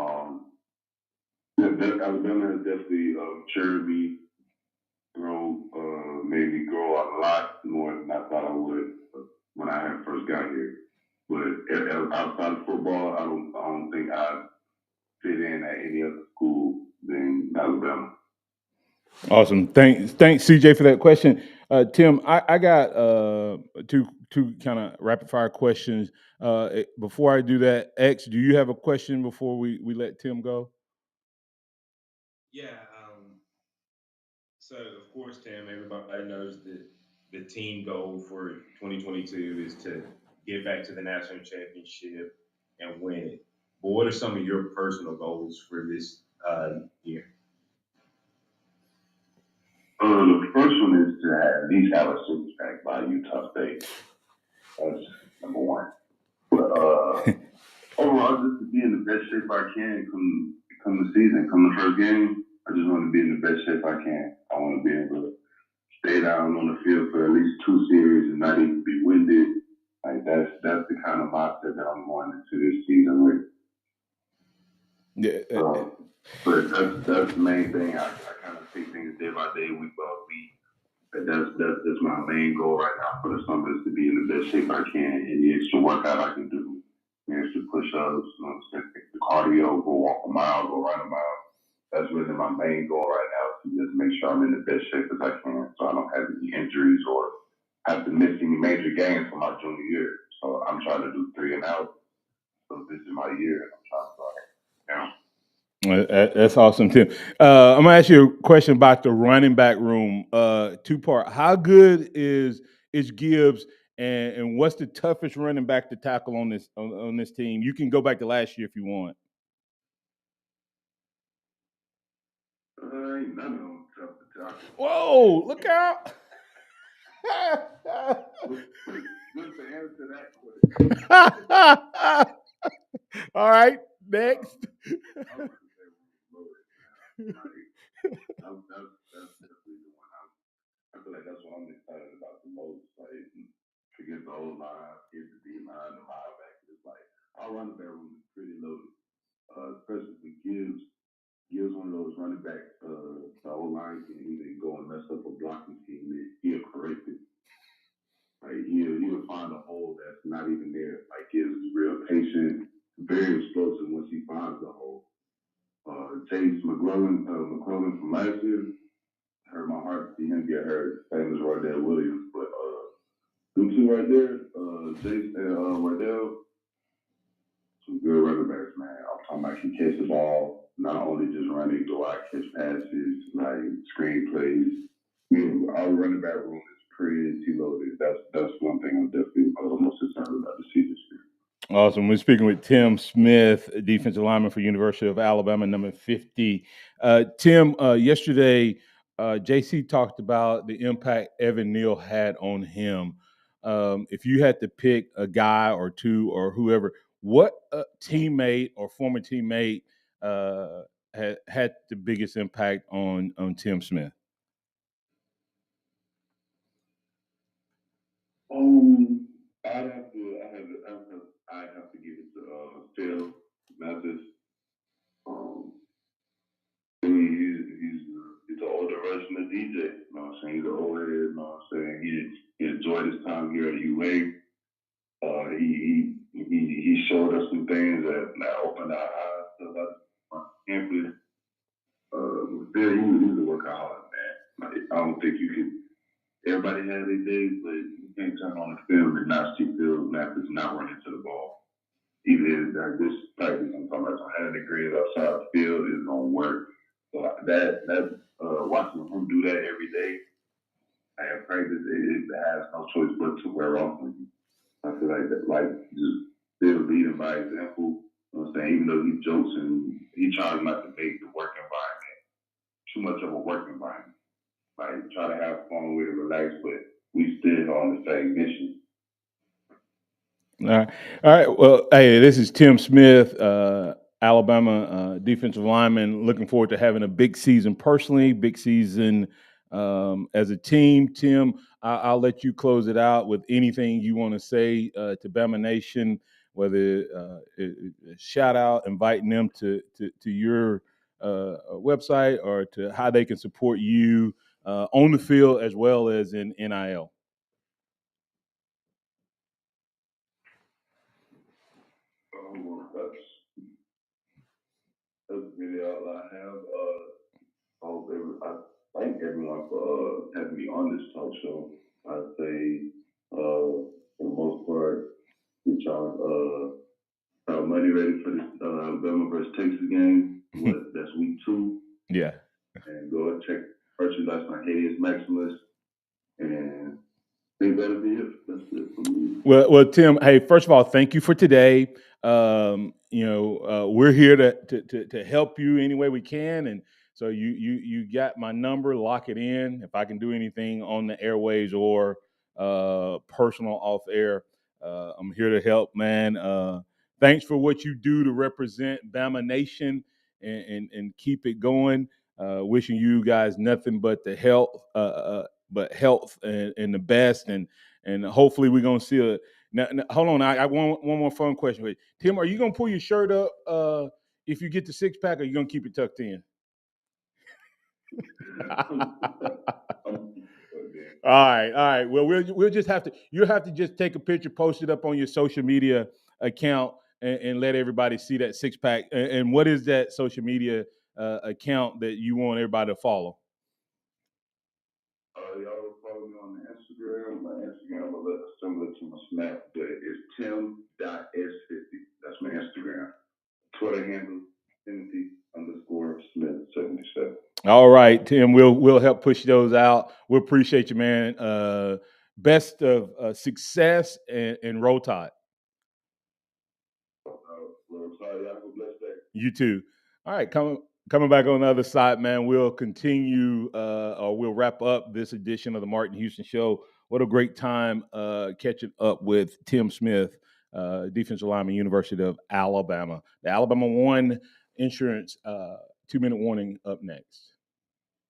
Alabama has definitely matured me, made me grow a lot more than I thought I would when I had first got here. But outside of football, I don't think I fit in at any other school than Alabama. Awesome. Thanks, CJ, for that question. Tim, I got two kind of rapid fire questions. Before I do that, X, do you have a question before we let Tim go? Yeah. So of course, Tim, everybody knows that the team goal for 2022 is to get back to the national championship and win it. But what are some of your personal goals for this year? The first one is to at least have a six pack by Utah State. That's number one. But overall, just to be in the best shape I can come the season, come the first game. I just want to be in the best shape I can. I want to be able to stay down on the field for at least two series and not even be winded. Like that's the kind of mindset that I'm going into this season with. Yeah. But that's the main thing. I kind of take things day by day, week by week. But that's my main goal right now for the summer is to be in the best shape I can. Any extra workout I can do, any extra push-ups, the cardio, go walk a mile, go run a mile. That's really my main goal right now to just make sure I'm in the best shape as I can, so I don't have any injuries or have to miss any major games for my junior year. So I'm trying to do 3 and out. So this is my year, and I'm trying to start now. That's awesome, Tim. I'm gonna ask you a question about the running back room. Two part. How good is Gibbs, and what's the toughest running back to tackle on this team? You can go back to last year if you want. Ain't none of them tough to tackle. Whoa! Look out! Good to answer that question. All right, next. That's definitely the one. I feel like that's what I'm excited about the most. Like against the old line, against the D line, the linebacker. It's like our running back room is pretty loaded. Especially with Gibbs. Gibbs one of those running backs. The old line can even go and mess up a blocking scheme. He'll correct it. Like he'll find a hole that's not even there. Like Gibbs is real patient, very explosive once he finds the hole. Chase McClellan from last year hurt my heart to see him get hurt. Same as Wardell Williams, but them two right there, Chase and Wardell, some good running backs, man. I'm talking about can catch the ball, not only just running, go out catch passes, like screen plays. Our running back room is pretty loaded. That's one thing I'm definitely most concerned about to see this year. Awesome. We're speaking with Tim Smith, defensive lineman for University of Alabama, number 50. Tim, yesterday, JC talked about the impact Evan Neal had on him. If you had to pick a guy or two or whoever, what teammate or former teammate had the biggest impact on Tim Smith? I'd have to give it to Phil Mathis. He's an older version of DJ. You know what I'm saying? He's an older head. You know what I'm saying? He enjoyed his time here at UA. He showed us some things that opened our eyes to a lot of campus. Phil, he's a workaholic, man. Like, I don't think you can. Everybody has their days, but you can't turn on the film and not see Phil Mathis not running to the ball. Even this practice, I'm talking about 100 degrees outside the field is gonna work. So that watching him do that every day, I have practice. It has no choice but to wear off on you. I feel like that, like just still leading by example. You know what I'm saying? Even though he jokes and he tries not to make the work environment too much of a work environment. Like try to have fun with it, relax, but we still on the same mission. All right. All right. Well, hey, this is Tim Smith, Alabama defensive lineman. Looking forward to having a big season personally, big season as a team. Tim, I'll let you close it out with anything you want to say to Bama Nation, whether a shout out, inviting them to your website or to how they can support you on the field as well as in NIL. That's really all I have. I thank everyone for having me on this talk show. I'd say, for the most part, get y'all money ready for this Bama versus Texas game. That's week 2. Yeah. And go and check merchandise on Hayes Maximus. And I think that'll be it. That's it for me. Well, Tim. Hey, first of all, thank you for today. We're here to help you any way we can, and so you got my number. Lock it in. If I can do anything on the airways or personal off air, I'm here to help, man. Thanks for what you do to represent Bama Nation and keep it going. Wishing you guys nothing but the health, health and the best, and hopefully we're gonna see a. Now, hold on, I one more fun question for you. Tim, are you gonna pull your shirt up if you get the 6-pack, or are you gonna keep it tucked in? All right. Well, we'll just have to. You'll have to just take a picture, post it up on your social media account, and let everybody see that 6-pack. And what is that social media account that you want everybody to follow? Y'all follow me on Instagram. My Instagram will look similar to my Snap, but it's tim.s50. That's my Instagram. Twitter handle Timothy_Smith77. All right, Tim. We'll help push those out. We appreciate you, man. Best of success and roll tide. Roll tide. Y'all have a blessed day. You too. All right, coming back on the other side, man. We'll continue, or we'll wrap up this edition of the Martin Houston Show. What a great time catching up with Tim Smith, defensive lineman, University of Alabama. The Alabama One Insurance 2-minute warning up next.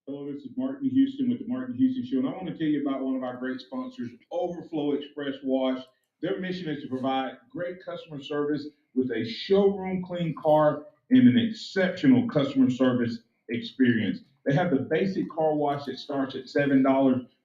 Hello, this is Martin Houston with the Martin Houston Show, and I want to tell you about one of our great sponsors, Overflow Express Wash. Their mission is to provide great customer service with a showroom clean car and an exceptional customer service experience. They have the basic car wash that starts at $7,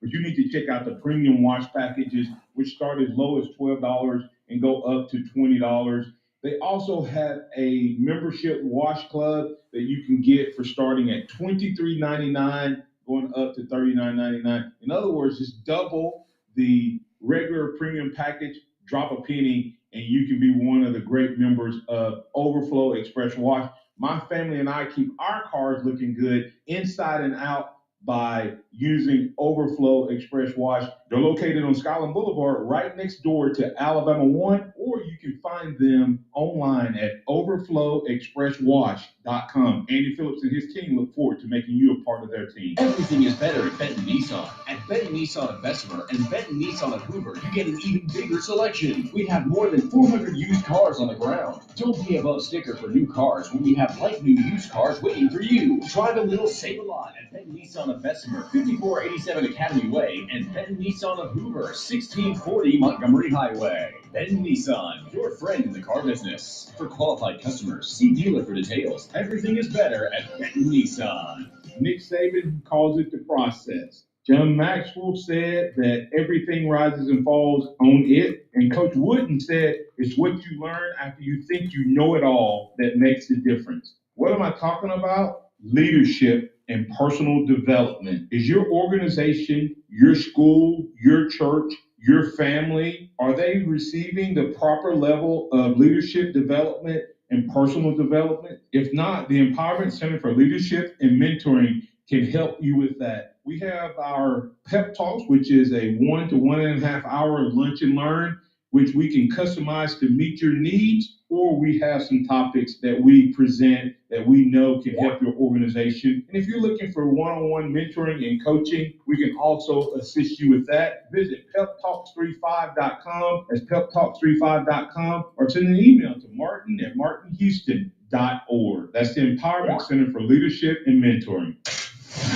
but you need to check out the premium wash packages, which start as low as $12 and go up to $20. They also have a membership wash club that you can get for starting at $23.99, going up to $39.99. In other words, it's double the regular premium package, drop a penny, and you can be one of the great members of Overflow Express Wash. My family and I keep our cars looking good inside and out by using Overflow Express Wash. They're located on Skyland Boulevard, right next door to Alabama 1, or you can find them online at overflowexpresswash.com. Andy Phillips and his team look forward to making you a part of their team. Everything is better at Benton Nissan. At Benton Nissan of Bessemer and Benton Nissan of Hoover, you get an even bigger selection. We have more than 400 used cars on the ground. Don't pay above sticker for new cars when we have like new used cars waiting for you. Drive a little, save a lot at Benton Nissan of Bessemer, 5487 Academy Way, and Benton Nissan of Hoover, 1640 Montgomery Highway. Benton Nissan, your friend in the car business. For qualified customers, see dealer for details. Everything is better at Benton Nissan. Nick Saban calls it the process. John Maxwell said that everything rises and falls on it. And Coach Wooden said it's what you learn after you think you know it all that makes the difference. What am I talking about? Leadership and personal development. Is your organization, your school, your church, your family, are they receiving the proper level of leadership development and personal development? If not, the Empowerment Center for Leadership and Mentoring can help you with that. We have our pep talks, which is a 1 to 1.5 hour lunch and learn, which we can customize to meet your needs, or we have some topics that we present that we know can help your organization. And if you're looking for one-on-one mentoring and coaching, we can also assist you with that. Visit peptalks35.com, that's peptalks35.com, or send an email to martin@martinhouston.org. That's the Empowerment Center for Leadership and Mentoring.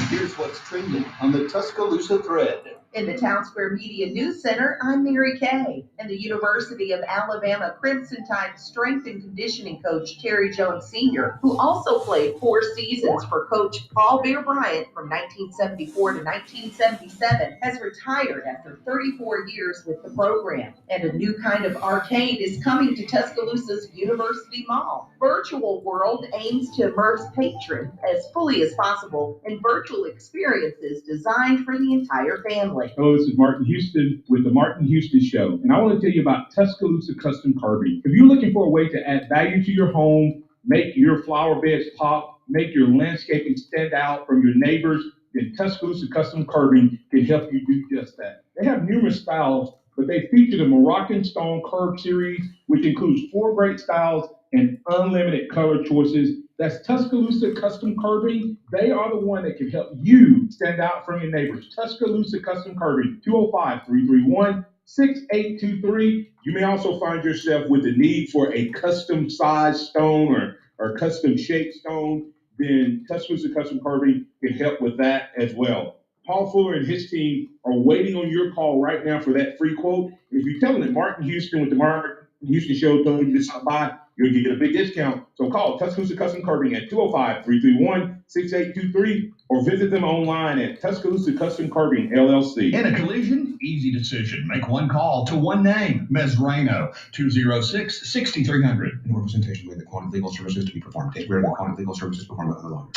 Here's what's trending on the Tuscaloosa thread. In the Town Square Media News Center, I'm Mary Kay. And the University of Alabama Crimson Tide strength and conditioning coach Terry Jones Sr., who also played 4 seasons for Coach Paul Bear Bryant from 1974 to 1977, has retired after 34 years with the program. And a new kind of arcade is coming to Tuscaloosa's University Mall. Virtual World aims to immerse patrons as fully as possible in virtual experiences designed for the entire family. Hello, this is Martin Houston with the Martin Houston Show, and I want to tell you about Tuscaloosa Custom Carving. If you're looking for a way to add value to your home, make your flower beds pop, make your landscaping stand out from your neighbors, then Tuscaloosa Custom Carving can help you do just that. They have numerous styles, but they feature the Moroccan Stone Curve series, which includes 4 great styles and unlimited color choices. That's Tuscaloosa Custom Carving. They are the one that can help you stand out from your neighbors. Tuscaloosa Custom Carving, 205-331-6823. You may also find yourself with the need for a custom size stone or custom shaped stone. Then Tuscaloosa Custom Carving can help with that as well. Paul Fuller and his team are waiting on your call right now for that free quote. If you tell them that Martin Houston with the Martin Houston Show told you to stop by, you'll get a big discount. So call Tuscaloosa Custom Carving at 205-331-6823 or visit them online at Tuscaloosa Custom Carving, LLC. In a collision, easy decision. Make one call to one name, Mesrano, 206-6300. No representation with the quantum legal services to be performed. Take rare quantum legal services performed by other lawyers.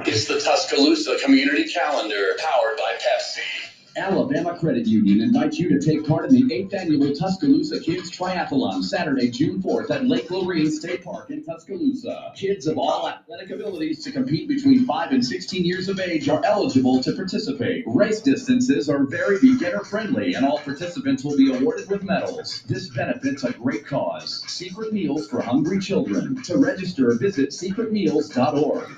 It's the Tuscaloosa Community Calendar, powered by Pepsi. Alabama Credit Union invites you to take part in the 8th annual Tuscaloosa Kids Triathlon, Saturday, June 4th at Lake Lorraine State Park in Tuscaloosa. Kids of all athletic abilities to compete between 5 and 16 years of age are eligible to participate. Race distances are very beginner-friendly, and all participants will be awarded with medals. This benefits a great cause, Secret Meals for Hungry Children. To register, visit secretmeals.org.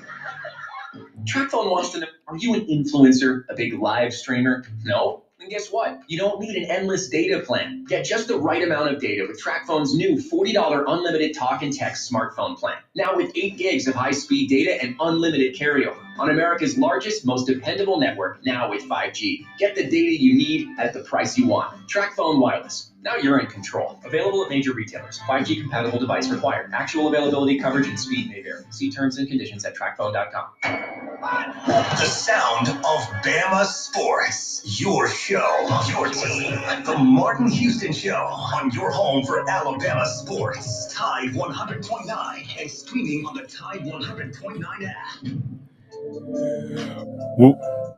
TrackPhone wants to know, are you an influencer, a big live streamer? No? Then guess what? You don't need an endless data plan. Get just the right amount of data with TrackPhone's new $40 unlimited talk and text smartphone plan. Now with 8 gigs of high-speed data and unlimited carryover on America's largest, most dependable network, now with 5G. Get the data you need at the price you want. TrackPhone Wireless. Now you're in control. Available at major retailers. 5G compatible device required. Actual availability, coverage, and speed may vary. See terms and conditions at trackphone.com. The sound of Bama sports. Your show, your team. The Martin Houston Show on your home for Alabama sports. Tide 100.9 and streaming on the Tide 100.9 app.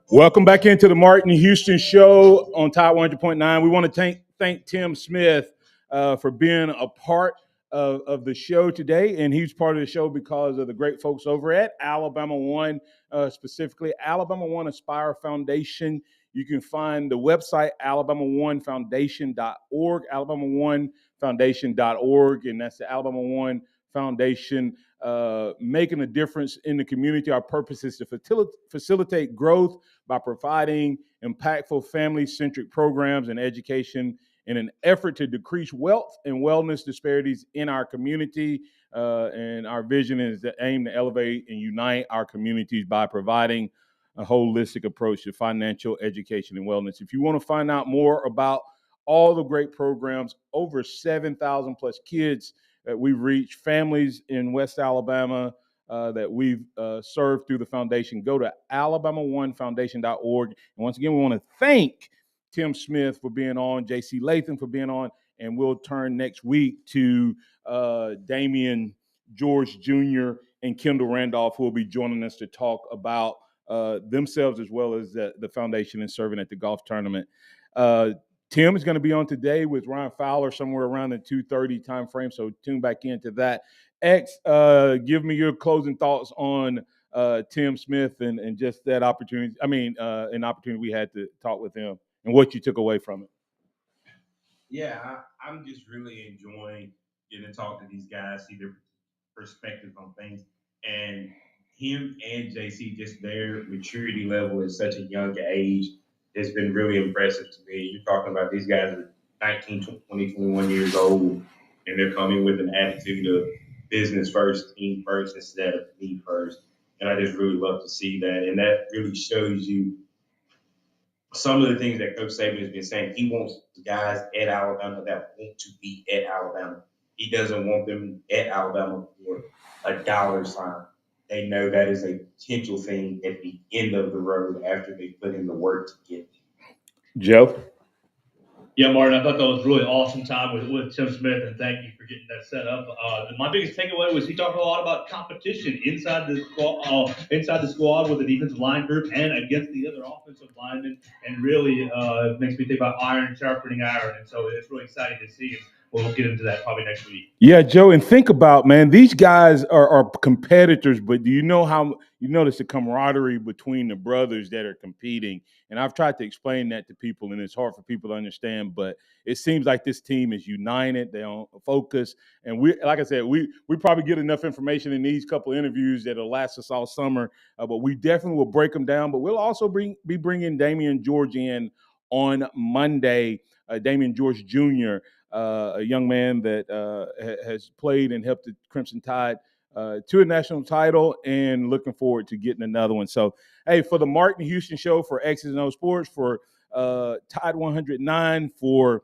Welcome back into the Martin Houston Show on Tide 100.9. We want to thank Tim Smith for being a part of the show today, and he's part of the show because of the great folks over at Alabama One, specifically Alabama One Aspire Foundation. You can find the website alabama1foundation.org, alabama1foundation.org, and that's the Alabama One Foundation, making a difference in the community. Our purpose is to facilitate growth by providing impactful family-centric programs and education in an effort to decrease wealth and wellness disparities in our community. And our vision is to aim to elevate and unite our communities by providing a holistic approach to financial education and wellness. If you want to find out more about all the great programs, over 7,000 plus kids that we've reached, families in West Alabama that we've served through the foundation, go to alabama1foundation.org. And once again, we want to thank Tim Smith for being on, JC Latham for being on, and we'll turn next week to Damian George Jr. and Kendall Randolph, who will be joining us to talk about themselves as well as the foundation and serving at the golf tournament. Tim is going to be on today with Ryan Fowler somewhere around the 2:30 time frame, so tune back into that. X, give me your closing thoughts on Tim Smith and just that opportunity. An opportunity we had to talk with him and what you took away from it. Yeah, I'm just really enjoying getting to talk to these guys, see their perspectives on things, and him and JC, just their maturity level at such a young age has been really impressive to me. You're talking about these guys are 19, 20, 21 years old, and they're coming with an attitude of business first, team first, instead of me first. And I just really love to see that. And that really shows you some of the things that Coach Saban has been saying. He wants guys at Alabama that want to be at Alabama. He doesn't want them at Alabama for a dollar sign. They know that is a potential thing at the end of the road after they put in the work to get there. Joe? Yeah, Martin, I thought that was really awesome time with Tim Smith, and thank you for getting that set up. My biggest takeaway was he talked a lot about competition inside the squad with the defensive line group and against the other offensive linemen, and really it makes me think about iron sharpening iron, and so it's really exciting to see. We'll get into that probably next week. Yeah, Joe, and think about, man, these guys are competitors, but do you know how you notice the camaraderie between the brothers that are competing? And I've tried to explain that to people, and it's hard for people to understand, but it seems like this team is united, they're on focus, and we, like I said, we probably get enough information in these couple of interviews that'll last us all summer, but we definitely will break them down, but we'll also be bringing Damian George in on Monday, Damian George Jr., a young man that has played and helped the Crimson Tide to a national title, and looking forward to getting another one. So, hey, for the Martin Houston Show, for X's and O Sports, for Tide 109, for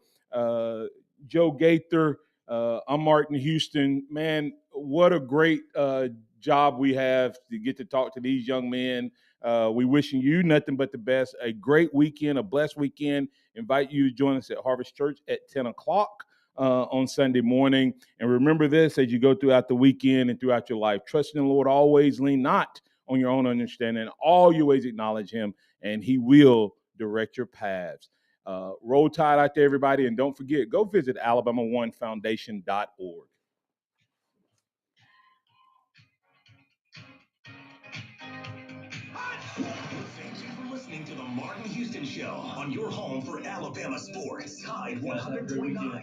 Joe Gaither, I'm Martin Houston. Man, what a great job we have to get to talk to these young men. We wishing you nothing but the best. A great weekend, a blessed weekend. Invite you to join us at Harvest Church at 10 o'clock on Sunday morning. And remember this as you go throughout the weekend and throughout your life. Trust in the Lord always. Lean not on your own understanding. All your ways acknowledge him, and he will direct your paths. Roll Tide out there, everybody. And don't forget, go visit alabama1foundation.org. Thank you for listening to the Martin Houston Show on your home for Alabama sports. Tide 100.9.